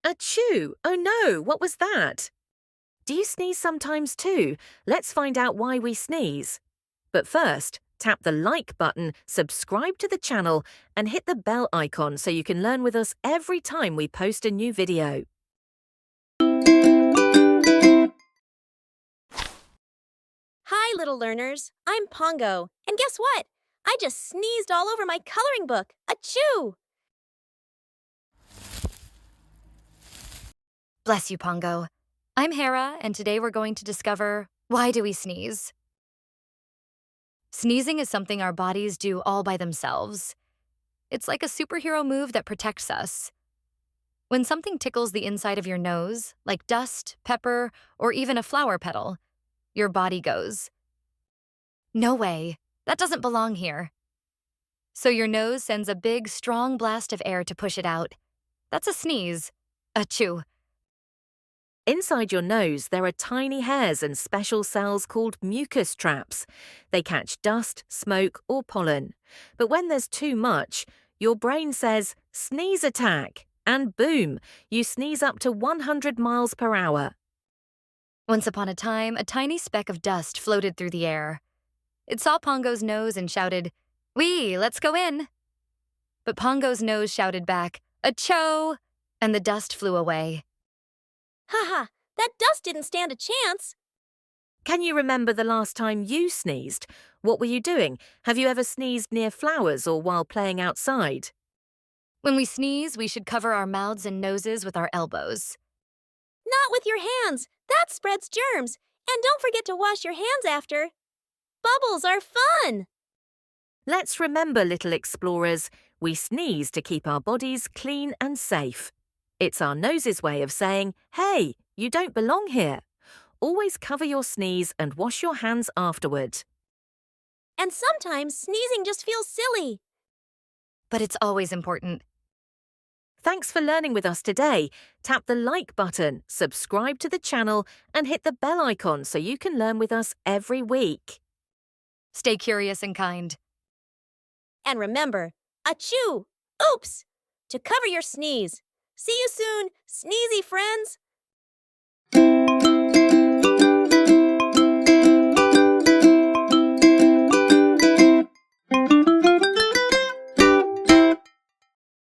Achoo! Oh no, what was that? Do you sneeze sometimes too? Let's find out why we sneeze. But first, tap the like button, subscribe to the channel, and hit the bell icon so you can learn with us every time we post a new video. Hi, little learners. I'm Pongo. And guess what? I just sneezed all over my coloring book. Achoo! Bless you, Pongo. I'm Hera, and today we're going to discover why do we sneeze? Sneezing is something our bodies do all by themselves. It's like a superhero move that protects us. When something tickles the inside of your nose, like dust, pepper, or even a flower petal, your body goes, "No way, that doesn't belong here." So your nose sends a big, strong blast of air to push it out. That's a sneeze. Achoo. Inside your nose, there are tiny hairs and special cells called mucus traps. They catch dust, smoke, or pollen. But when there's too much, your brain says, sneeze attack, and boom, you sneeze up to 100 miles per hour. Once upon a time, a tiny speck of dust floated through the air. It saw Pongo's nose and shouted, "Wee, let's go in." But Pongo's nose shouted back, "Achoo!" and the dust flew away. Haha, that dust didn't stand a chance. Can you remember the last time you sneezed? What were you doing? Have you ever sneezed near flowers or while playing outside? When we sneeze, we should cover our mouths and noses with our elbows. Not with your hands. That spreads germs. And don't forget to wash your hands after. Bubbles are fun. Let's remember, little explorers, we sneeze to keep our bodies clean and safe. It's our nose's way of saying, hey, you don't belong here. Always cover your sneeze and wash your hands afterward. And sometimes sneezing just feels silly. But it's always important. Thanks for learning with us today. Tap the like button, subscribe to the channel, and hit the bell icon so you can learn with us every week. Stay curious and kind. And remember, achoo! Oops! To cover your sneeze. See you soon, sneezy friends!